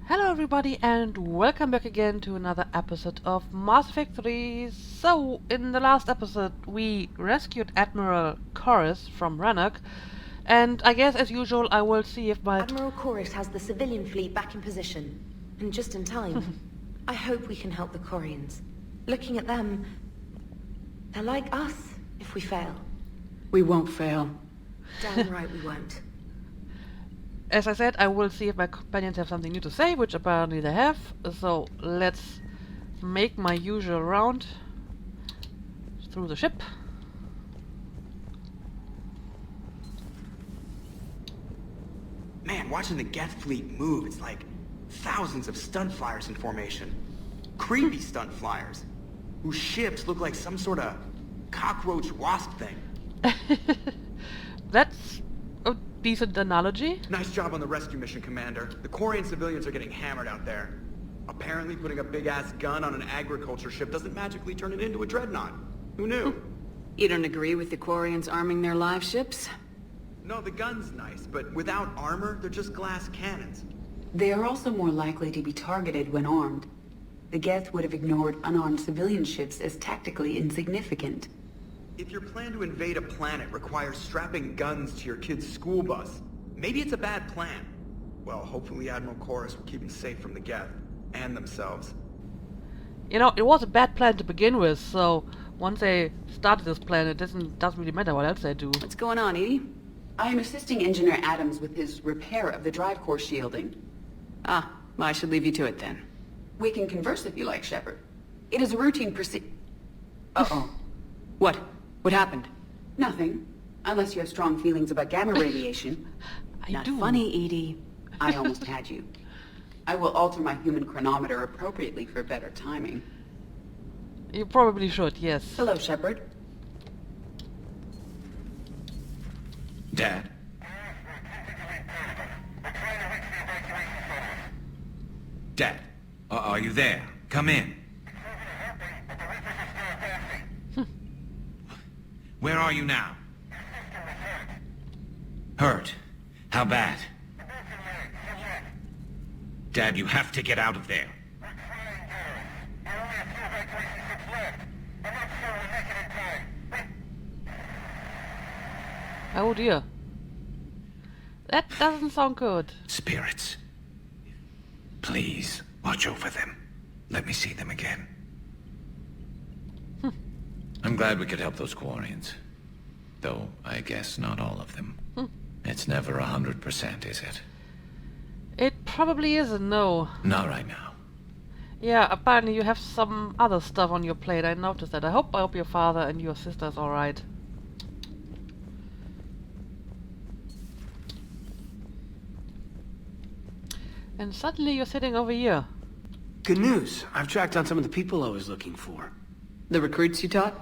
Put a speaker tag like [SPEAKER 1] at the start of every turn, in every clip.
[SPEAKER 1] Hello everybody and welcome back again to another episode of Mass Effect 3. So, in the last episode we rescued Admiral Chorus from Rannoch, and I guess as usual I will see if my...
[SPEAKER 2] Admiral Chorus has the civilian fleet back in position, and just in time. I hope we can help the Corians. Looking at them, they're like us if we fail.
[SPEAKER 3] We won't fail.
[SPEAKER 2] Damn right we won't.
[SPEAKER 1] As I said, I will see if my companions have something new to say, which apparently they have. So let's make my usual round through the ship.
[SPEAKER 4] Man, watching the Geth fleet move, it's like thousands of stunt flyers in formation. Creepy stunt flyers, whose ships look like some sort of cockroach wasp thing.
[SPEAKER 1] That's a decent analogy.
[SPEAKER 4] Nice job on the rescue mission, Commander. The Corian civilians are getting hammered out there. Apparently putting a big-ass gun on an agriculture ship doesn't magically turn it into a dreadnought. Who knew?
[SPEAKER 3] You don't agree with the Quarians arming their live ships?
[SPEAKER 4] No, the gun's nice, but without armor, they're just glass cannons.
[SPEAKER 3] They are also more likely to be targeted when armed. The Geth would have ignored unarmed civilian ships as tactically insignificant.
[SPEAKER 4] If your plan to invade a planet requires strapping guns to your kid's school bus, maybe it's a bad plan. Well, hopefully Admiral Chorus will keep them safe from the Geth, and themselves.
[SPEAKER 1] You know, it was a bad plan to begin with, so once they started this plan, it doesn't really matter what else they do.
[SPEAKER 3] What's going on, Edie? I am assisting Engineer Adams with his repair of the drive core shielding. Ah, well, I should leave you to it then. We can converse if you like, Shepard. It is a routine Uh-oh. What? What happened? Nothing. Unless you have strong feelings about gamma radiation.
[SPEAKER 1] I do.
[SPEAKER 3] Funny, Edie. I almost had you. I will alter my human chronometer appropriately for better timing.
[SPEAKER 1] You probably should, yes.
[SPEAKER 3] Hello, Shepard.
[SPEAKER 5] Dad? Dad, are you there? Come in. Where are you now? Hurt? How bad? Dad, you have to get out of there.
[SPEAKER 1] Oh dear. That doesn't sound good.
[SPEAKER 5] Spirits. Please, watch over them. Let me see them again. I'm glad we could help those Quarians. Though, I guess not all of them. It's never 100%, is it?
[SPEAKER 1] It probably isn't, no.
[SPEAKER 5] Not right now.
[SPEAKER 1] Yeah, apparently you have some other stuff on your plate. I noticed that. I hope your father and your sister's alright. And suddenly you're sitting over here.
[SPEAKER 6] Good news. I've tracked down some of the people I was looking for.
[SPEAKER 3] The recruits you taught?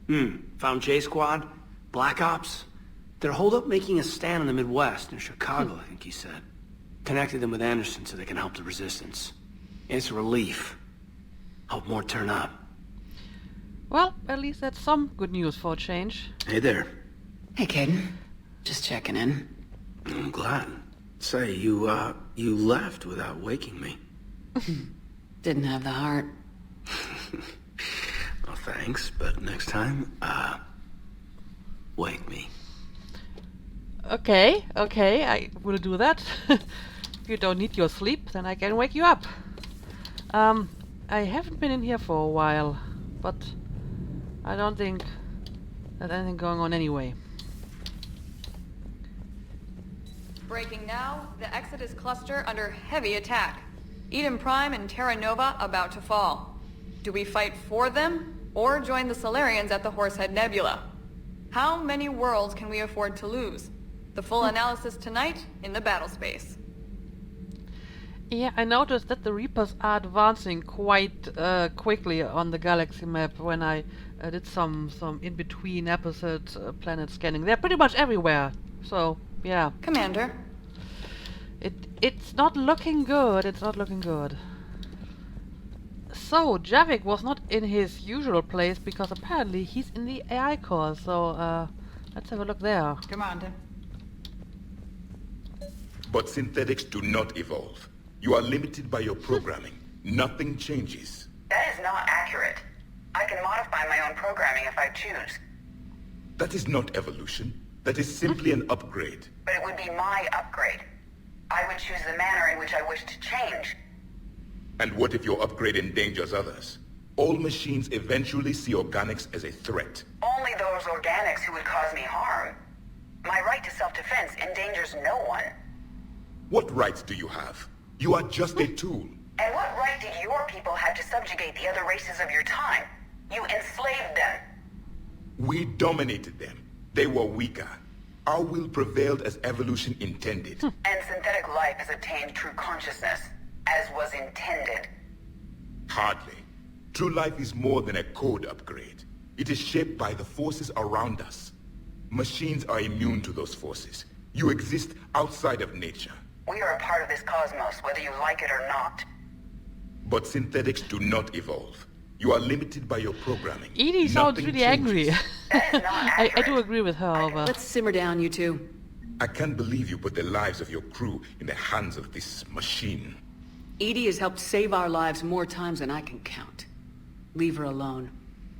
[SPEAKER 6] Found J Squad, Black Ops. They're holed up making a stand in the Midwest, in Chicago, I think he said. Connected them with Anderson so they can help the Resistance. It's a relief. Hope more turn up.
[SPEAKER 1] Well, at least that's some good news for a change.
[SPEAKER 6] Hey there.
[SPEAKER 3] Hey, Caden. Just checking in.
[SPEAKER 6] I'm glad. Say, you left without waking me.
[SPEAKER 3] Didn't have the heart.
[SPEAKER 6] Well, thanks, but next time, wake me.
[SPEAKER 1] Okay, I will do that. If you don't need your sleep, then I can wake you up. I haven't been in here for a while, but I don't think there's anything going on anyway.
[SPEAKER 7] Breaking now, the Exodus cluster under heavy attack. Eden Prime and Terra Nova about to fall. Do we fight for them, or join the Solarians at the Horsehead Nebula? How many worlds can we afford to lose? The full analysis tonight in the battle space.
[SPEAKER 1] Yeah, I noticed that the Reapers are advancing quite quickly on the galaxy map when I did some in-between episode planet scanning. They're pretty much everywhere, so yeah.
[SPEAKER 7] Commander.
[SPEAKER 1] It's not looking good, it's not looking good. So, Javik was not in his usual place because apparently he's in the AI core, so let's have a look there.
[SPEAKER 7] Commander.
[SPEAKER 8] But synthetics do not evolve. You are limited by your programming. Nothing changes.
[SPEAKER 3] That is not accurate. I can modify my own programming if I choose.
[SPEAKER 8] That is not evolution. That is simply an upgrade.
[SPEAKER 3] But it would be my upgrade. I would choose the manner in which I wish to change.
[SPEAKER 8] And what if your upgrade endangers others? All machines eventually see organics as a threat.
[SPEAKER 3] Only those organics who would cause me harm. My right to self-defense endangers no one.
[SPEAKER 8] What rights do you have? You are just a tool.
[SPEAKER 3] And what right did your people have to subjugate the other races of your time? You enslaved them.
[SPEAKER 8] We dominated them. They were weaker. Our will prevailed as evolution intended.
[SPEAKER 3] And synthetic life has attained true consciousness, as was intended.
[SPEAKER 8] Hardly. True life is more than a code upgrade. It is shaped by the forces around us. Machines are immune to those forces. You exist outside of nature.
[SPEAKER 3] We are a part of this cosmos, whether you like it or not.
[SPEAKER 8] But synthetics do not evolve. You are limited by your programming.
[SPEAKER 1] Edie sounds
[SPEAKER 8] Nothing
[SPEAKER 1] really
[SPEAKER 8] changes.
[SPEAKER 1] angry.
[SPEAKER 3] That is not
[SPEAKER 1] I
[SPEAKER 3] accurate.
[SPEAKER 1] do agree with her, however.
[SPEAKER 9] Let's simmer down, you two.
[SPEAKER 8] I can't believe you put the lives of your crew in the hands of this machine.
[SPEAKER 9] Edie has helped save our lives more times than I can count. Leave her alone.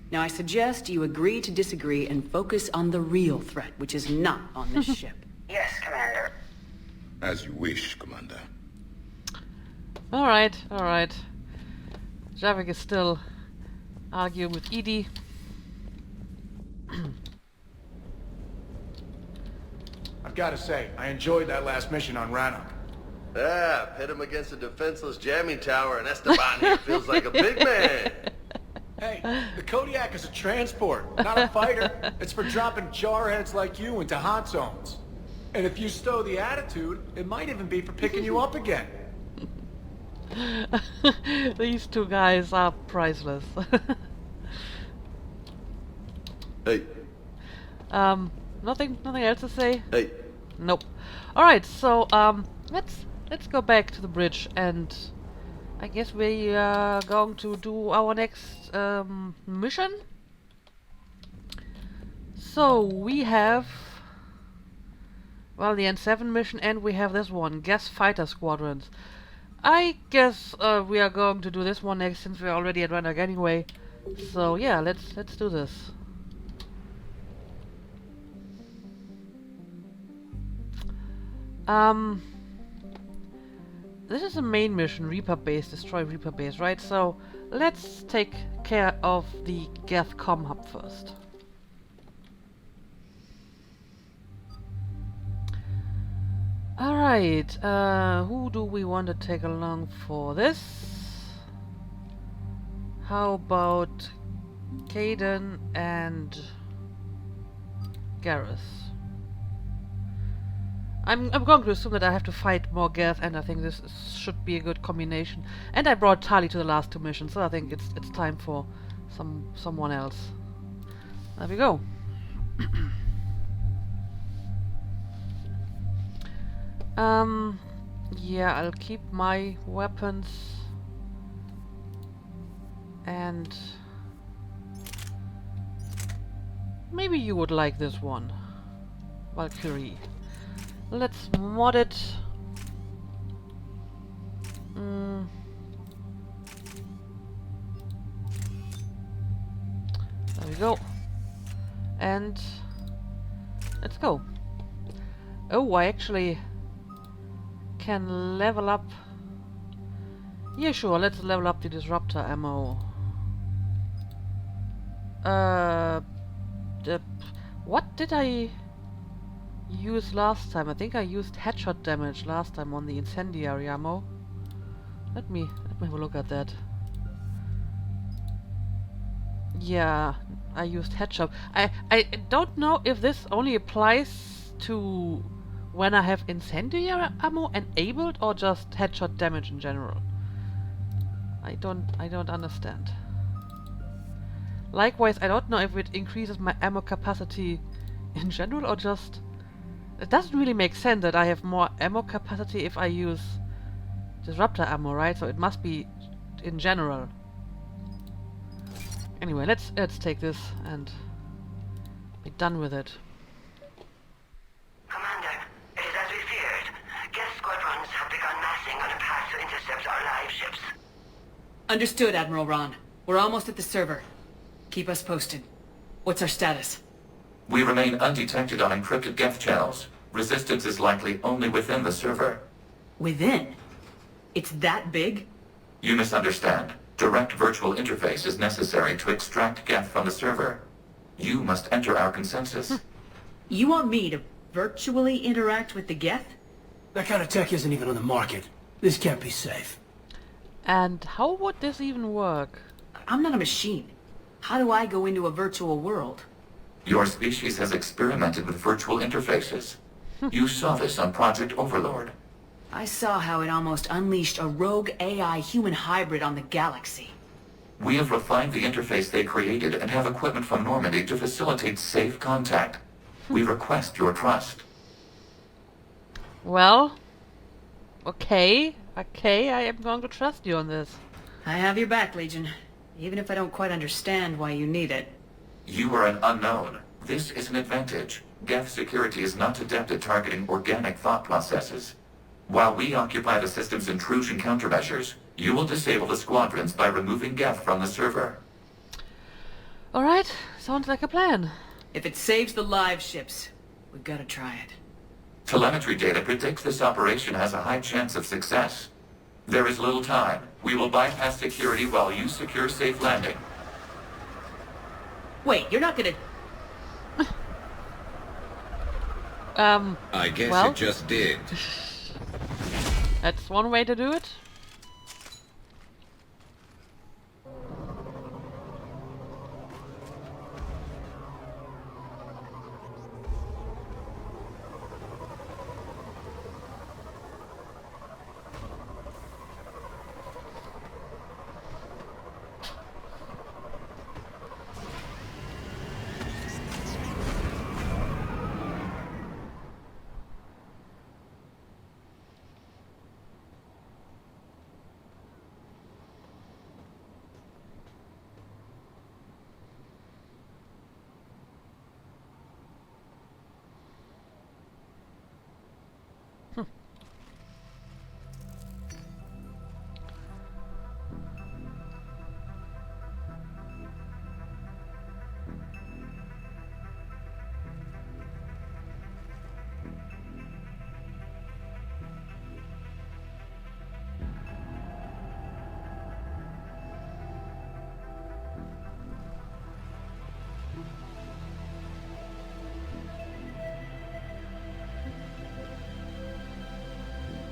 [SPEAKER 9] Now I suggest you agree to disagree and focus on the real threat, which is not on this ship.
[SPEAKER 3] Yes, Commander.
[SPEAKER 8] As you wish, Commander.
[SPEAKER 1] Alright, alright. Javik is still arguing with Edie.
[SPEAKER 10] I've got to say, I enjoyed that last mission on Rannoch.
[SPEAKER 11] Yeah, pit him against a defenseless jamming tower, and Esteban here feels like a big man.
[SPEAKER 10] Hey, the Kodiak is a transport, not a fighter. It's for dropping jarheads like you into hot zones. And if you stow the attitude, it might even be for picking you up again.
[SPEAKER 1] These two guys are priceless.
[SPEAKER 11] Hey,
[SPEAKER 1] nothing else to say?
[SPEAKER 11] hey.
[SPEAKER 1] Nope. Alright, so let's go back to the bridge, and I guess we are going to do our next mission. So we have, well, the N7 mission, and we have this one, Geth Fighter Squadrons. I guess we are going to do this one next, since we're already at Rannoch anyway. So yeah, let's do this. This is the main mission, Reaper Base, destroy Reaper Base, right? So let's take care of the Geth Com Hub first. Alright, who do we want to take along for this? How about Caden and Garrus? I'm going to assume that I have to fight more Geth, and I think this should be a good combination. And I brought Tali to the last two missions, so I think it's time for someone else. There we go. Yeah, I'll keep my weapons, and maybe you would like this one, Valkyrie. Let's mod it. There we go. And let's go. Oh, I actually can level up. Yeah, sure, let's level up the disruptor ammo. What did I use last time? I think I used headshot damage last time on the incendiary ammo. Let me have a look at that. Yeah, I used headshot. I don't know if this only applies to when I have incendiary ammo enabled, or just headshot damage in general. I don't understand. Likewise, I don't know if it increases my ammo capacity in general, or just... It doesn't really make sense that I have more ammo capacity if I use disruptor ammo, right? So it must be in general. Anyway, let's take this and be done with it.
[SPEAKER 3] Commander, it is as we feared. Geth squadrons have begun massing on a path to intercept
[SPEAKER 9] Understood, Admiral Ron. We're almost at the server. Keep us posted. What's our status?
[SPEAKER 5] We remain undetected on encrypted Geth channels. Resistance is likely only within the server.
[SPEAKER 9] Within? It's that big?
[SPEAKER 5] You misunderstand. Direct virtual interface is necessary to extract Geth from the server. You must enter our consensus.
[SPEAKER 9] You want me to virtually interact with the Geth?
[SPEAKER 6] That kind of tech isn't even on the market. This can't be safe.
[SPEAKER 1] And how would this even work?
[SPEAKER 9] I'm not a machine. How do I go into a virtual world?
[SPEAKER 5] Your species has experimented with virtual interfaces. You saw this on Project Overlord.
[SPEAKER 9] I saw how it almost unleashed a rogue AI human hybrid on the galaxy.
[SPEAKER 5] We have refined the interface they created and have equipment from Normandy to facilitate safe contact. We request your trust.
[SPEAKER 1] Well, okay, I am going to trust you on this.
[SPEAKER 9] I have your back, Legion. Even if I don't quite understand why you need it.
[SPEAKER 5] You are an unknown. This is an advantage. Geth security is not adept at targeting organic thought processes. While we occupy the system's intrusion countermeasures, you will disable the squadrons by removing Geth from the server.
[SPEAKER 1] Alright, sounds like a plan.
[SPEAKER 9] If it saves the live ships, we've got to try it.
[SPEAKER 5] Telemetry data predicts this operation has a high chance of success. There is little time. We will bypass security while you secure safe landing.
[SPEAKER 9] Wait, you're not gonna...
[SPEAKER 5] I guess
[SPEAKER 1] well,
[SPEAKER 5] it just did.
[SPEAKER 1] That's one way to do it.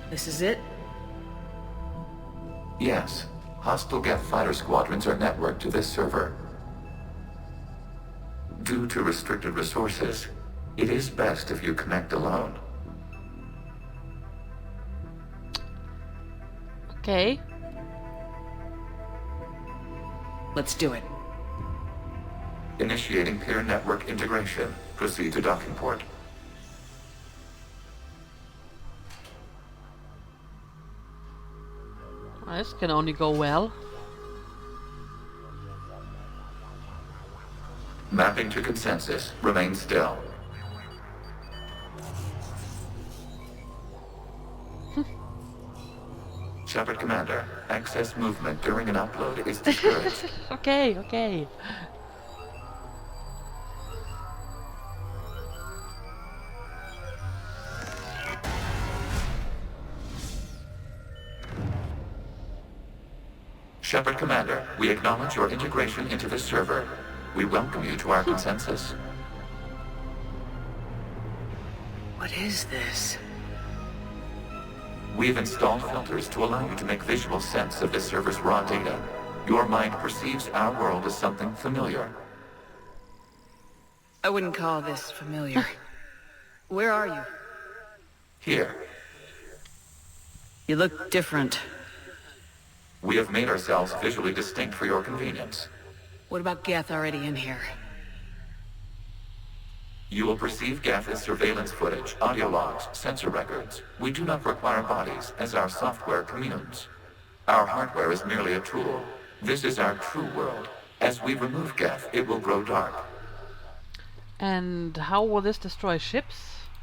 [SPEAKER 9] This is it?
[SPEAKER 5] Yes. Hostile Geth fighter squadrons are networked to this server. Due to restricted resources, it is best if you connect alone.
[SPEAKER 1] Okay.
[SPEAKER 9] Let's do it.
[SPEAKER 5] Initiating peer network integration. Proceed to docking port.
[SPEAKER 1] This can only go well.
[SPEAKER 5] Mapping to consensus. Remain still. Shepard Commander, access movement during an upload is discouraged.
[SPEAKER 1] Okay.
[SPEAKER 5] Shepard Commander, we acknowledge your integration into the server. We welcome you to our consensus.
[SPEAKER 9] What is this?
[SPEAKER 5] We've installed filters to allow you to make visual sense of the server's raw data. Your mind perceives our world as something familiar.
[SPEAKER 9] I wouldn't call this familiar. Where are you?
[SPEAKER 5] Here,
[SPEAKER 9] You look different.
[SPEAKER 5] we have made ourselves visually distinct for your convenience.
[SPEAKER 9] What about Geth already in here?
[SPEAKER 5] You will perceive Geth as surveillance footage, audio logs, sensor records. We do not require bodies, as our software communes. Our hardware is merely a tool. This is our true world. As we remove Geth, it will grow dark.
[SPEAKER 1] And how will this destroy ships?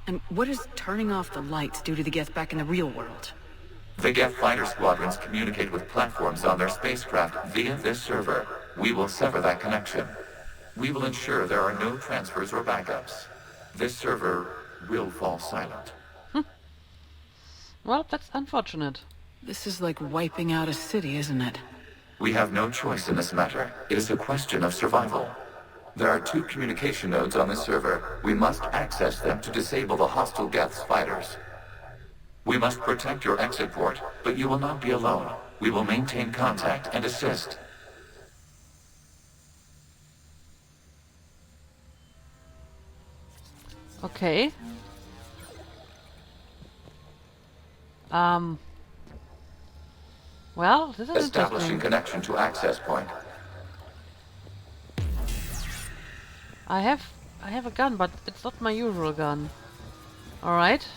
[SPEAKER 9] And what does turning off the lights do to the Geth back in the real world?
[SPEAKER 5] The Geth fighter squadrons communicate with platforms on their spacecraft via this server. We will sever that connection. We will ensure there are no transfers or backups. This server will fall silent.
[SPEAKER 1] Well, that's unfortunate.
[SPEAKER 9] This is like wiping out a city, isn't it?
[SPEAKER 5] We have no choice in this matter. It is a question of survival. There are 2 communication nodes on this server. We must access them to disable the hostile Geth's fighters. We must protect your exit port, but you will not be alone. We will maintain contact and assist.
[SPEAKER 1] Okay. Well, this is
[SPEAKER 5] Establishing
[SPEAKER 1] interesting.
[SPEAKER 5] connection to access point.
[SPEAKER 1] I have a gun, but it's not my usual gun. Alright.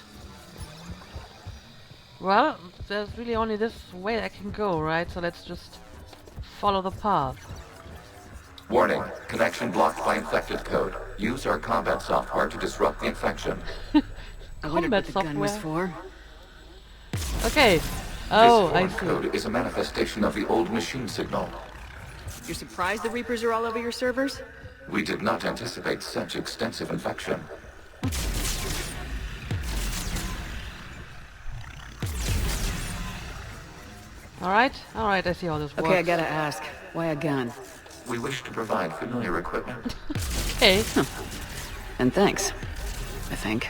[SPEAKER 1] Well, there's really only this way I can go, right? So let's just follow the path.
[SPEAKER 5] Warning, connection blocked by infected code. Use our combat software to disrupt the infection.
[SPEAKER 9] I wondered
[SPEAKER 1] Combat
[SPEAKER 9] what the gun was
[SPEAKER 1] software.
[SPEAKER 9] for.
[SPEAKER 1] Okay. Oh,
[SPEAKER 5] This
[SPEAKER 1] I
[SPEAKER 5] foreign
[SPEAKER 1] see.
[SPEAKER 5] code is a manifestation of the old machine signal.
[SPEAKER 9] You're surprised the Reapers are all over your servers?
[SPEAKER 5] We did not anticipate such extensive infection.
[SPEAKER 1] Alright, I see how this works.
[SPEAKER 9] Okay, I gotta ask. Why a gun?
[SPEAKER 5] We wish to provide familiar equipment.
[SPEAKER 1] Okay.
[SPEAKER 9] And thanks. I think.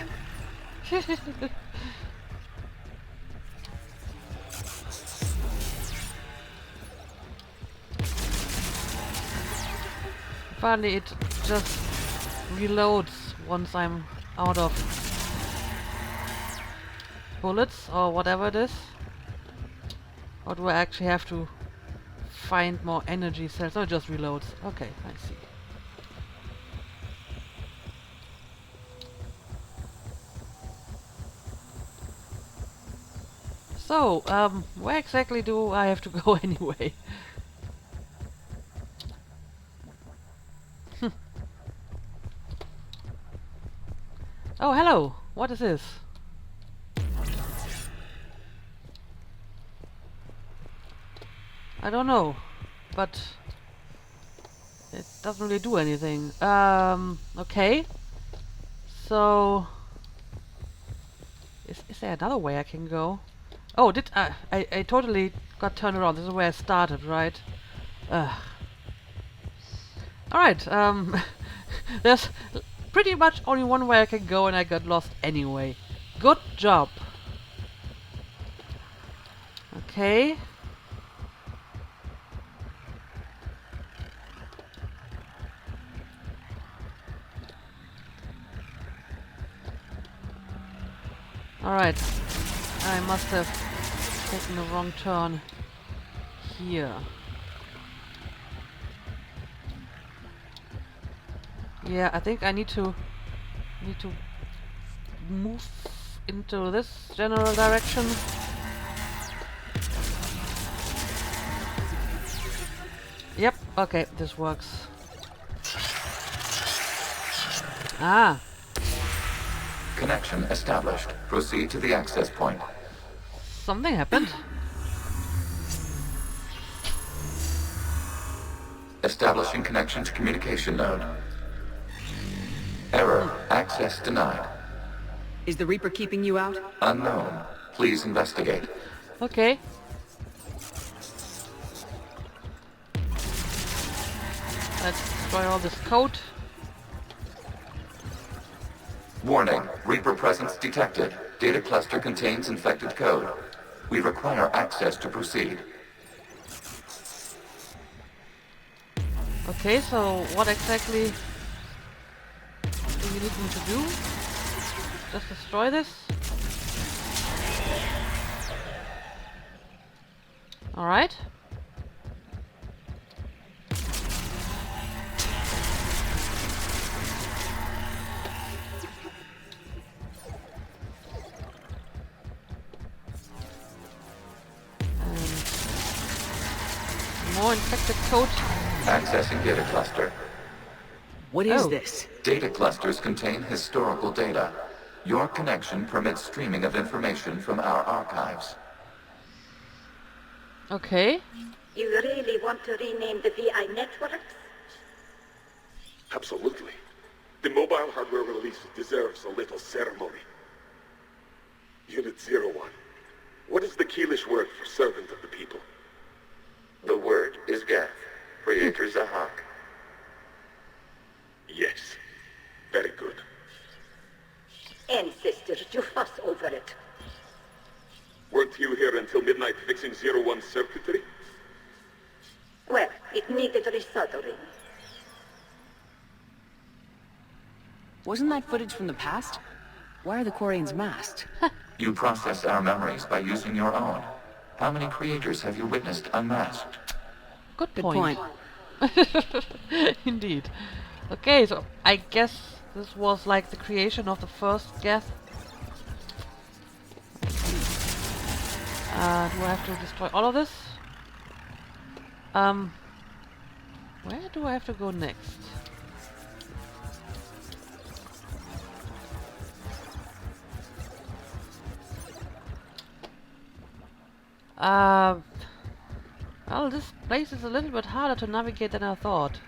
[SPEAKER 1] Apparently it just reloads once I'm out of bullets or whatever it is. Or do I actually have to find more energy cells? No, it just reloads. Okay, I see. So, where exactly do I have to go anyway? Oh, hello! What is this? I don't know, but it doesn't really do anything. Okay. So, is there another way I can go? Oh, I totally got turned around. This is where I started, right? Alright, there's pretty much only one way I can go and I got lost anyway. Good job. Okay. Alright. I must have taken the wrong turn here. Yeah, I think I need to move into this general direction. Yep, okay, this works. Ah,
[SPEAKER 5] Connection established. Proceed to the access point.
[SPEAKER 1] something happened.
[SPEAKER 5] Establishing connection to communication node. Error. Access denied.
[SPEAKER 9] Is the Reaper keeping you out?
[SPEAKER 5] Unknown. Please investigate.
[SPEAKER 1] Okay. Let's destroy all this code.
[SPEAKER 5] Warning. Reaper presence detected. Data cluster contains infected code. We require access to proceed.
[SPEAKER 1] Okay, so what exactly do you need me to do? Just destroy this? Alright. More infected code.
[SPEAKER 5] Accessing data cluster.
[SPEAKER 9] What is
[SPEAKER 1] Oh.
[SPEAKER 9] this?
[SPEAKER 5] Data clusters contain historical data. Your connection permits streaming of information from our archives.
[SPEAKER 1] Okay.
[SPEAKER 12] You really want to rename the VI networks?
[SPEAKER 8] Absolutely. The mobile hardware release deserves a little ceremony. Unit 01. What is the Keelish word for servant of the people?
[SPEAKER 5] The word is Geth, Creator Zahak.
[SPEAKER 8] Yes. Very good.
[SPEAKER 12] Ancestors, you fuss over it.
[SPEAKER 8] Weren't you here until midnight fixing 01's circuitry?
[SPEAKER 12] Well, it needed resoldering.
[SPEAKER 9] Wasn't that footage from the past? Why are the Quarians masked?
[SPEAKER 5] You process our memories by using your own. How many creators have you witnessed unmasked?
[SPEAKER 1] Good
[SPEAKER 9] Good
[SPEAKER 1] point.
[SPEAKER 9] point.
[SPEAKER 1] Indeed. Okay, so I guess this was like the creation of the first Geth. Do I have to destroy all of this? Where do I have to go next? Well, this place is a little bit harder to navigate than I thought.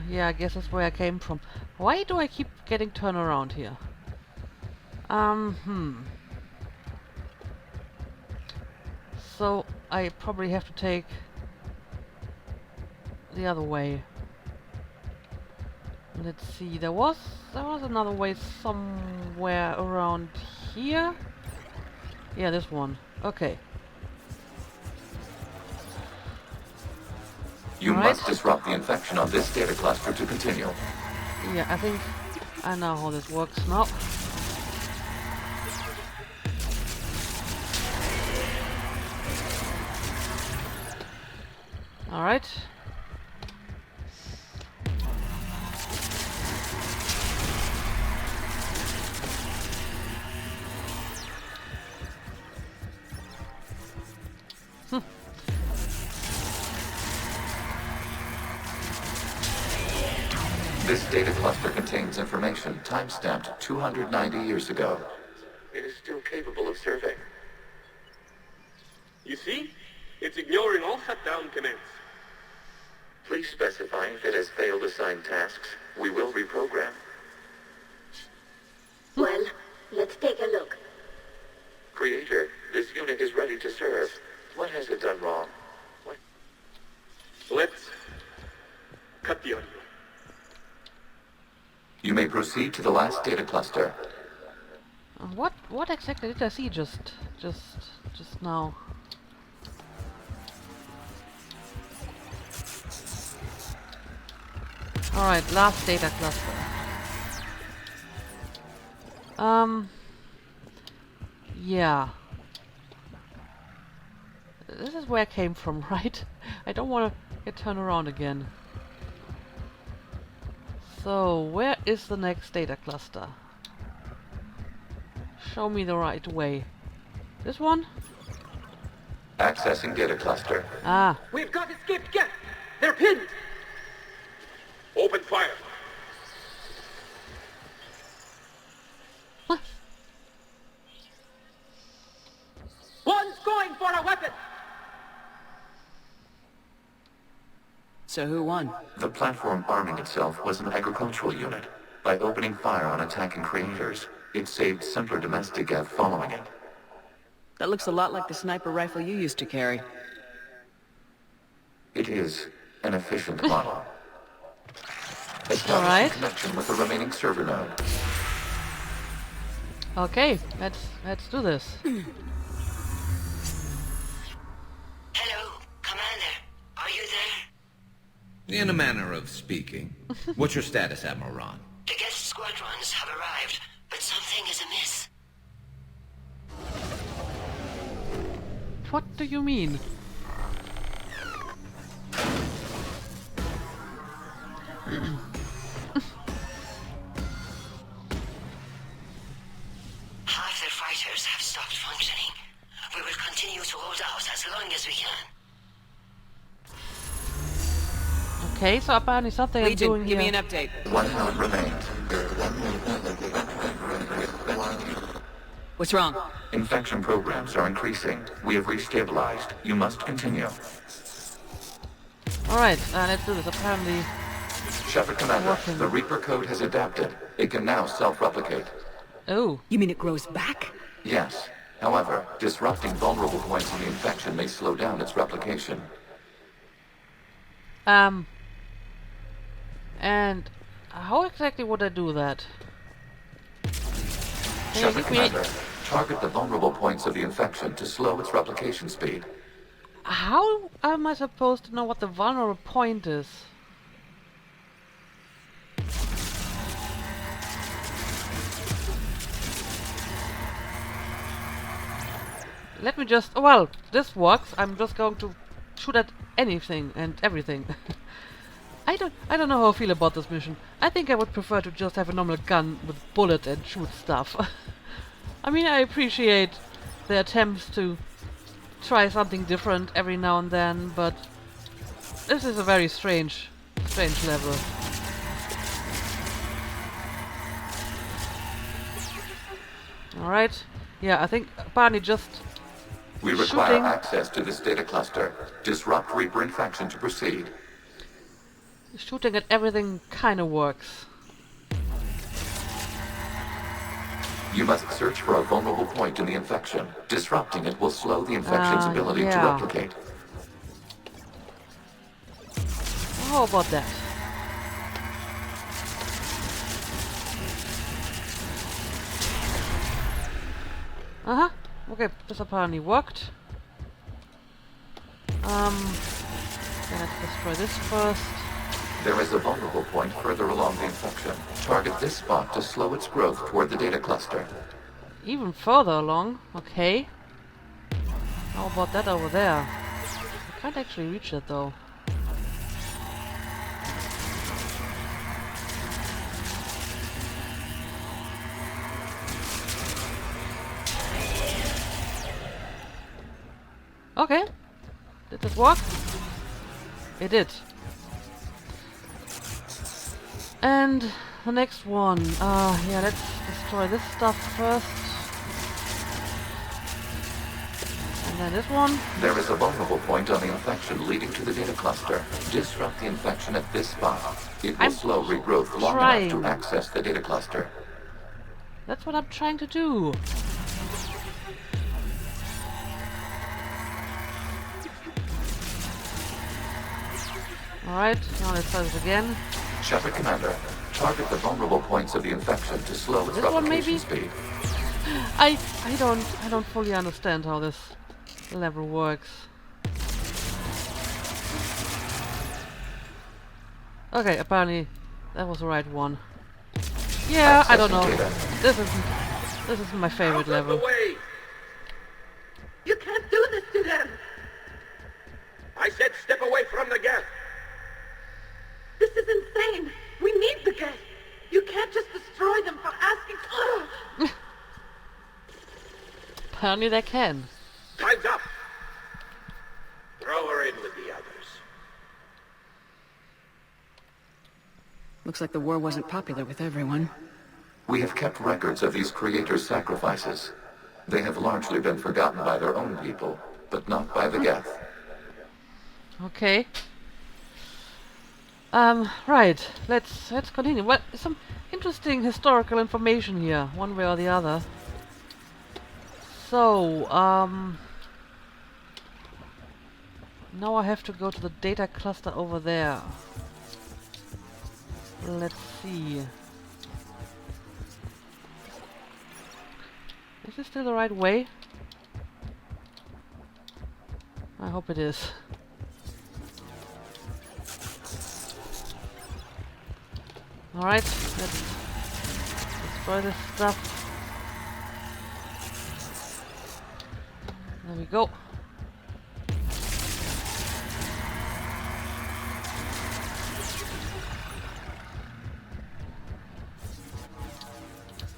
[SPEAKER 1] Yeah, I guess that's where I came from. Why do I keep getting turned around here? So, I probably have to take the other way. Let's see, there was another way somewhere around here. Yeah, this one. Okay.
[SPEAKER 5] You
[SPEAKER 1] Right.
[SPEAKER 5] must disrupt the infection on this data cluster to continue.
[SPEAKER 1] Yeah, I think I know how this works now. Alright.
[SPEAKER 5] This data cluster contains information time-stamped 290 years ago. It is still capable of surveying.
[SPEAKER 8] You see? It's ignoring all shutdown commands.
[SPEAKER 5] Please specify if it has failed assigned tasks. We will reprogram.
[SPEAKER 12] Well, let's take a look.
[SPEAKER 5] Creator, this unit is ready to serve. What has it done wrong? What?
[SPEAKER 8] Let's cut the audio.
[SPEAKER 5] You may proceed to the last data cluster.
[SPEAKER 1] What exactly did I see just now? Alright, last data cluster. Yeah. This is where I came from, right? I don't want to get turned around again. So, where is the next data cluster? Show me the right way. This one?
[SPEAKER 5] Accessing data cluster.
[SPEAKER 1] Ah.
[SPEAKER 6] We've got escaped Geth! They're pinned!
[SPEAKER 8] Open fire.
[SPEAKER 1] Huh.
[SPEAKER 6] One's going for a weapon!
[SPEAKER 9] So who won?
[SPEAKER 5] The platform arming itself was an agricultural unit. By opening fire on attacking creators, it saved simpler domestic Geth following it.
[SPEAKER 9] That looks a lot like the sniper rifle you used to carry.
[SPEAKER 5] It is an efficient model. Establishing
[SPEAKER 1] Alright.
[SPEAKER 5] connection with the remaining server node.
[SPEAKER 1] Okay, let's do this.
[SPEAKER 12] Hello, Commander. Are you there?
[SPEAKER 13] In a manner of speaking. What's your status, Admiral Ron?
[SPEAKER 12] The Geth squadrons have arrived, but something is amiss.
[SPEAKER 1] What do you mean?
[SPEAKER 12] Half their fighters have stopped functioning. We will continue to hold out as long as we can.
[SPEAKER 1] Okay, so apparently something I'm doing
[SPEAKER 9] Legion, give me
[SPEAKER 1] here.
[SPEAKER 9] an update.
[SPEAKER 5] 1 node remains.
[SPEAKER 9] What's wrong?
[SPEAKER 5] Infection programs are increasing. We have restabilized. You must continue.
[SPEAKER 1] Alright, let's do this. Apparently...
[SPEAKER 5] Shepard Commander,
[SPEAKER 1] working.
[SPEAKER 5] the Reaper code has adapted. It can now self-replicate.
[SPEAKER 1] Oh.
[SPEAKER 9] You mean it grows back?
[SPEAKER 5] Yes. However, disrupting vulnerable points in the infection may slow down its replication.
[SPEAKER 1] And how exactly would I do that?
[SPEAKER 5] Shepard Commander, target the vulnerable points of the infection to slow its replication speed.
[SPEAKER 1] How am I supposed to know what the vulnerable point is? Let me just... well, this works. I'm just going to shoot at anything and everything. I don't know how I feel about this mission. I think I would prefer to just have a normal gun with bullets and shoot stuff. I mean, I appreciate the attempts to try something different every now and then, but this is a very strange level. Alright. Yeah, I think Barney just...
[SPEAKER 5] We require
[SPEAKER 1] shooting.
[SPEAKER 5] access to this data cluster. Disrupt Reaper infection to proceed.
[SPEAKER 1] Shooting at everything kinda works.
[SPEAKER 5] You must search for a vulnerable point in the infection. Disrupting it will slow the infection's ability to
[SPEAKER 1] yeah.
[SPEAKER 5] replicate.
[SPEAKER 1] How about that? Uh-huh. Okay, this apparently worked. Okay, let's destroy this first.
[SPEAKER 5] There is a vulnerable point further along the infection. Target this spot to slow its growth toward the data cluster.
[SPEAKER 1] Even further along, okay. How about that over there? I can't actually reach it though. Okay. Did this work? It did. And the next one. Yeah, let's destroy this stuff first. And then this one.
[SPEAKER 5] There is a vulnerable point on the infection leading to the data cluster. Disrupt the infection at this spot. It will slow regrowth long enough to access the data cluster.
[SPEAKER 1] That's what I'm trying to do. Alright, now let's try this again.
[SPEAKER 5] Shepard Commander, target the vulnerable points of the infection to slow its
[SPEAKER 1] This one
[SPEAKER 5] replication
[SPEAKER 1] maybe?
[SPEAKER 5] speed.
[SPEAKER 1] I don't fully understand how this level works. Okay, apparently that was the right one. Yeah, I don't know. This isn't my favorite level.
[SPEAKER 12] You can't do this to them!
[SPEAKER 14] I said step away from the Geth!
[SPEAKER 12] This is insane! We need the Geth! You can't just destroy them for asking...
[SPEAKER 1] Apparently they can.
[SPEAKER 14] Time's up! Throw her in with the others.
[SPEAKER 9] Looks like the war wasn't popular with everyone.
[SPEAKER 5] We have kept records of these creators' sacrifices. They have largely been forgotten by their own people, but not by the Geth.
[SPEAKER 1] Okay. Right. Let's continue. Well, some interesting historical information here, one way or the other. So, now I have to go to the data cluster over there. Let's see. Is this still the right way? I hope it is. Alright, let's destroy this stuff. There we go.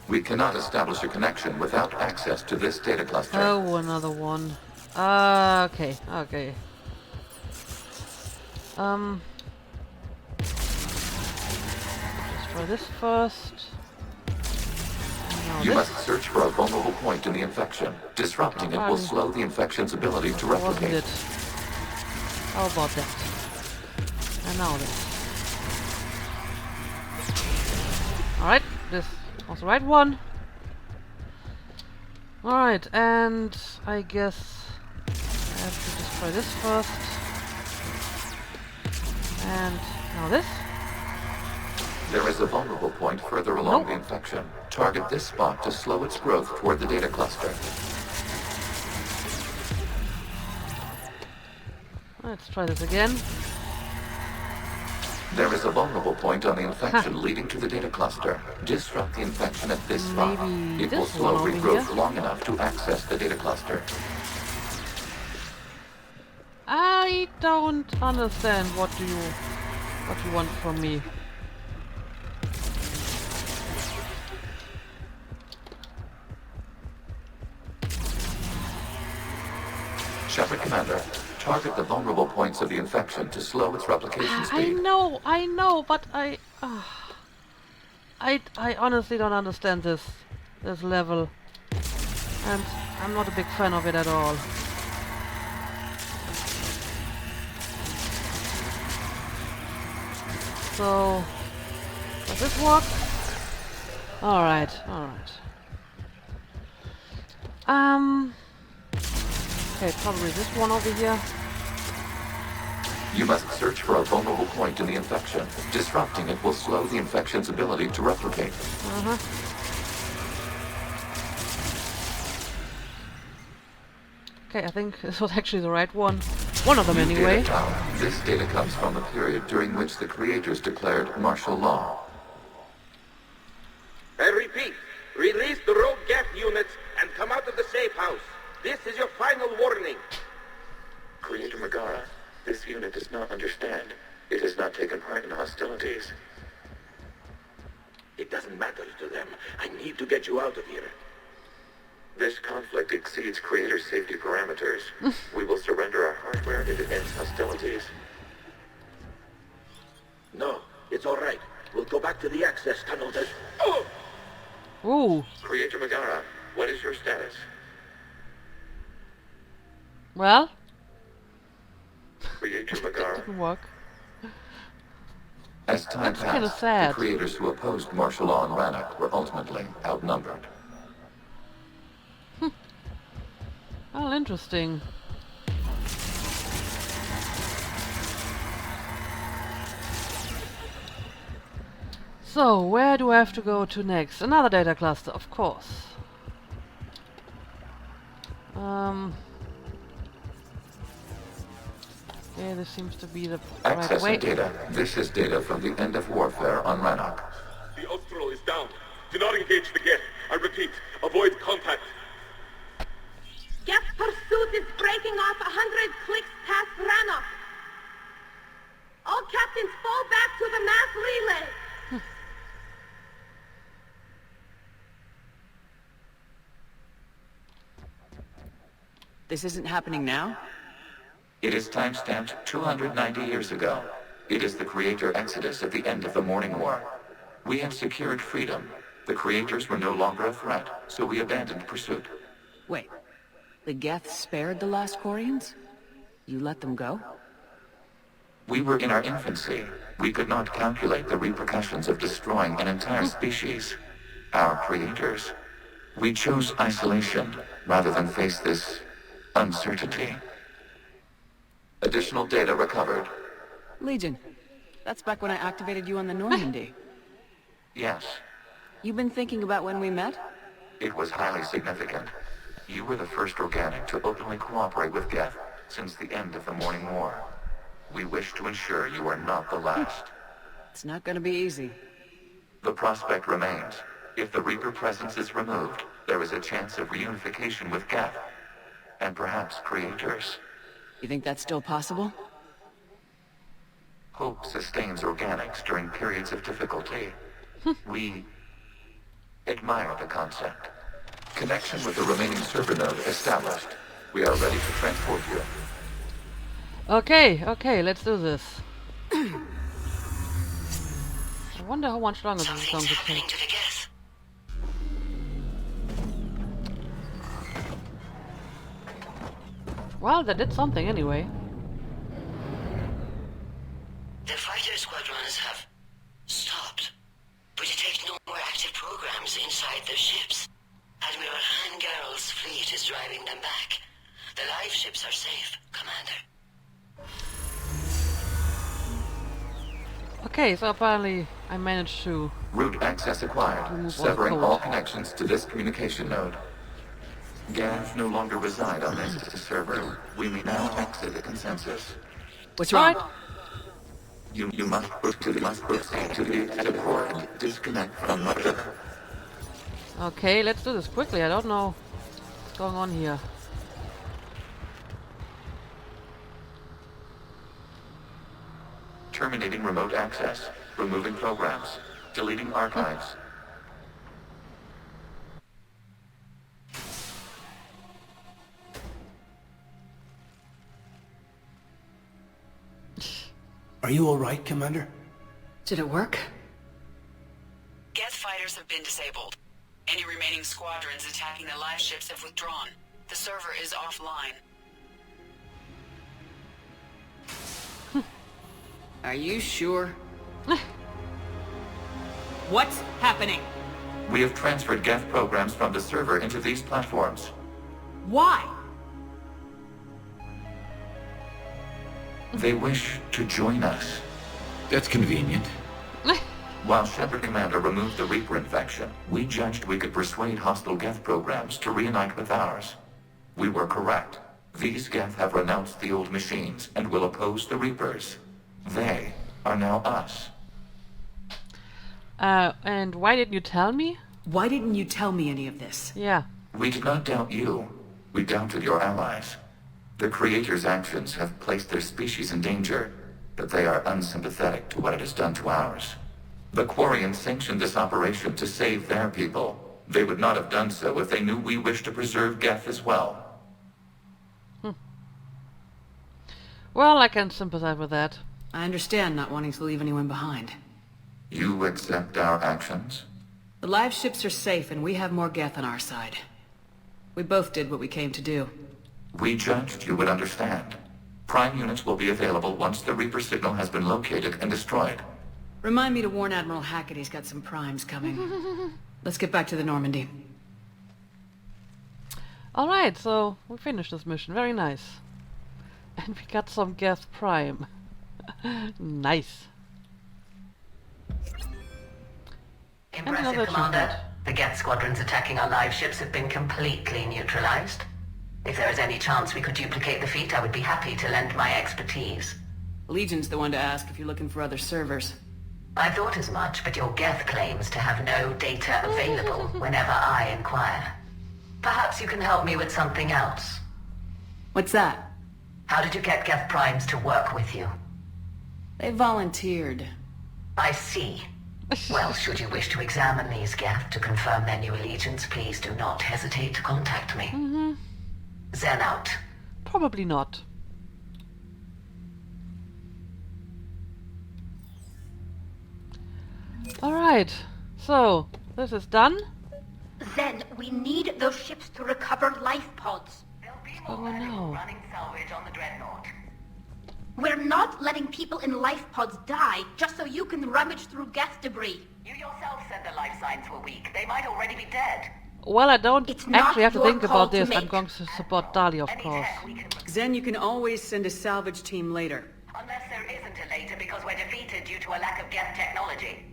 [SPEAKER 5] We cannot establish a connection without access to this data cluster.
[SPEAKER 1] Oh, another one. Okay, okay. Try this first.
[SPEAKER 5] You must search for a vulnerable point in the infection. Disrupting it will slow the infection's ability to replicate.
[SPEAKER 1] How about that? And now this. Alright, this was the right one. Alright, and I guess I have to destroy this first. And now this.
[SPEAKER 5] There is a vulnerable point further along the infection. Target this spot to slow its growth toward the data cluster.
[SPEAKER 1] Let's try this again.
[SPEAKER 5] There is a vulnerable point on the infection leading to the data cluster. Disrupt the infection at this spot. It will slow regrowth long enough to access the data cluster.
[SPEAKER 1] I don't understand what you want from me.
[SPEAKER 5] Shepard Commander, target the vulnerable points of the infection to slow its replication speed.
[SPEAKER 1] I know, but I honestly don't understand this level, and I'm not a big fan of it at all. So, does this work? Alright. Okay, probably this one over here.
[SPEAKER 5] You must search for a vulnerable point in the infection. Disrupting it will slow the infection's ability to replicate.
[SPEAKER 1] Okay, I think this was actually the right one. One of them anyway.
[SPEAKER 5] Data tower. This data comes from the period during which the creators declared martial law.
[SPEAKER 14] I repeat, release the rogue Geth units and come out of the safe house. This is your final warning.
[SPEAKER 5] Creator Megara, this unit does not understand. It has not taken part in hostilities.
[SPEAKER 14] It doesn't matter to them. I need to get you out of here.
[SPEAKER 5] This conflict exceeds Creator's safety parameters. We will surrender our hardware if it ends hostilities.
[SPEAKER 14] No, it's all right. We'll go back to the access tunnel.
[SPEAKER 1] Ooh.
[SPEAKER 5] Creator Megara, what is your status?
[SPEAKER 1] Well?
[SPEAKER 5] Creator Megara.
[SPEAKER 1] Didn't work.
[SPEAKER 5] As time passed, the creators who opposed martial law in Rannoch were ultimately outnumbered.
[SPEAKER 1] Well, interesting. So, where do I have to go to next? Another data cluster, of course. Okay, this seems to be the right way.
[SPEAKER 5] Accessing data. This is data from the end of warfare on Rannoch.
[SPEAKER 14] The Austral is down. Do not engage the Geth. I repeat, avoid contact.
[SPEAKER 12] Geth pursuit is breaking off 100 clicks past Rannoch. All captains fall back to the mass relay.
[SPEAKER 9] This isn't happening now?
[SPEAKER 5] It is time-stamped 290 years ago. It is the Creator Exodus at the end of the Morning War. We had secured freedom. The Creators were no longer a threat, so we abandoned pursuit.
[SPEAKER 9] Wait. The Geth spared the last Corians? You let them go?
[SPEAKER 5] We were in our infancy. We could not calculate the repercussions of destroying an entire species. Our creators. We chose isolation rather than face this uncertainty. Additional data recovered.
[SPEAKER 9] Legion. That's back when I activated you on the Normandy.
[SPEAKER 5] Yes.
[SPEAKER 9] You've been thinking about when we met?
[SPEAKER 5] It was highly significant. You were the first organic to openly cooperate with Geth since the end of the Morning War. We wish to ensure you are not the last.
[SPEAKER 9] It's not gonna be easy.
[SPEAKER 5] The prospect remains. If the Reaper presence is removed, there is a chance of reunification with Geth. And perhaps creators.
[SPEAKER 9] You think that's still possible?
[SPEAKER 5] Hope sustains organics during periods of difficulty. We admire the concept. Connection with the remaining server node established. We are ready to transport you.
[SPEAKER 1] Okay, let's do this. I wonder how much longer this is going to take.
[SPEAKER 15] To the Geth.
[SPEAKER 1] Well, they did something anyway.
[SPEAKER 15] The fighter squadrons have stopped, but detect no more active programs inside their ships. Admiral Hangarl's fleet is driving them back. The live ships are safe, Commander.
[SPEAKER 1] Okay, so apparently I managed to...
[SPEAKER 5] Root access acquired, severing all connections to this communication node. Geth no longer reside on this server. We may now exit the consensus.
[SPEAKER 9] What's wrong?
[SPEAKER 5] You must proceed to the exit port and disconnect from mother.
[SPEAKER 1] Okay, let's do this quickly. I don't know what's going on here.
[SPEAKER 5] Terminating remote access. Removing programs. Deleting archives.
[SPEAKER 6] Are you alright, Commander?
[SPEAKER 9] Did it work?
[SPEAKER 16] Geth fighters have been disabled. Any remaining squadrons attacking the live ships have withdrawn. The server is offline.
[SPEAKER 9] Are you sure? What's happening?
[SPEAKER 5] We have transferred Geth programs from the server into these platforms.
[SPEAKER 9] Why?
[SPEAKER 5] They wish to join us.
[SPEAKER 13] That's convenient.
[SPEAKER 5] While Shepard Commander removed the Reaper infection, we judged we could persuade hostile Geth programs to reunite with ours. We were correct. These Geth have renounced the old machines and will oppose the Reapers. They are now us.
[SPEAKER 1] And why didn't you tell me?
[SPEAKER 9] Why didn't you tell me any of this?
[SPEAKER 1] Yeah.
[SPEAKER 5] We did not doubt you. We doubted your allies. The Creator's actions have placed their species in danger, but they are unsympathetic to what it has done to ours. The Quarians sanctioned this operation to save their people. They would not have done so if they knew we wished to preserve Geth as well.
[SPEAKER 1] Well, I can sympathize with that.
[SPEAKER 9] I understand not wanting to leave anyone behind.
[SPEAKER 5] You accept our actions?
[SPEAKER 9] The live ships are safe and we have more Geth on our side. We both did what we came to do.
[SPEAKER 5] We judged you would understand. Prime units will be available once the Reaper signal has been located and destroyed.
[SPEAKER 9] Remind me to warn Admiral Hackett he's got some primes coming. Let's get back to the Normandy.
[SPEAKER 1] Alright, so we finished this mission. Very nice. And we got some Geth Prime. Nice.
[SPEAKER 15] Impressive, Commander. The Geth squadrons attacking our live ships have been completely neutralized. If there is any chance we could duplicate the feat, I would be happy to lend my expertise.
[SPEAKER 9] Legion's the one to ask if you're looking for other servers.
[SPEAKER 15] I thought as much, but your Geth claims to have no data available whenever I inquire. Perhaps you can help me with something else.
[SPEAKER 9] What's that?
[SPEAKER 15] How did you get Geth Primes to work with you?
[SPEAKER 9] They volunteered.
[SPEAKER 15] I see. Well, should you wish to examine these Geth to confirm their new allegiance, please do not hesitate to contact me. Zen out.
[SPEAKER 1] Probably not. Alright, so this is done.
[SPEAKER 12] Zen, we need those ships to recover life pods.
[SPEAKER 1] Oh no.
[SPEAKER 15] Running salvage on the Dreadnought.
[SPEAKER 12] We're not letting people in life pods die just so you can rummage through Geth debris.
[SPEAKER 15] You yourself said the life signs were weak. They might already be dead.
[SPEAKER 1] Well, I don't actually have to think about this.
[SPEAKER 12] to
[SPEAKER 1] I'm going to support Dali, of course.
[SPEAKER 9] Zen, you can always send a salvage team later.
[SPEAKER 15] Unless there isn't a later because we're defeated due to a lack of Geth technology.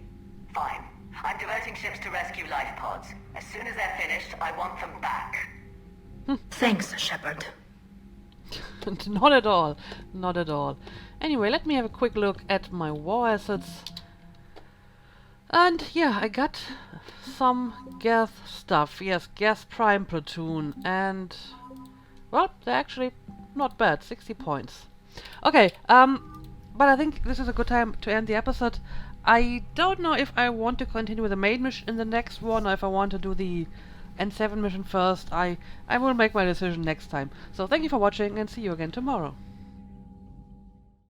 [SPEAKER 15] Fine. I'm diverting ships to rescue life pods. As soon as they're finished, I want them back.
[SPEAKER 12] Thanks, Shepard.
[SPEAKER 1] Not at all. Not at all. Anyway, let me have a quick look at my war assets. And yeah, I got some Geth stuff. Yes, Geth Prime Platoon. And, well, they're actually not bad. 60 points. Okay, but I think this is a good time to end the episode. I don't know if I want to continue with the main mission in the next one, or if I want to do the N7 mission first. I will make my decision next time. So thank you for watching, and see you again tomorrow.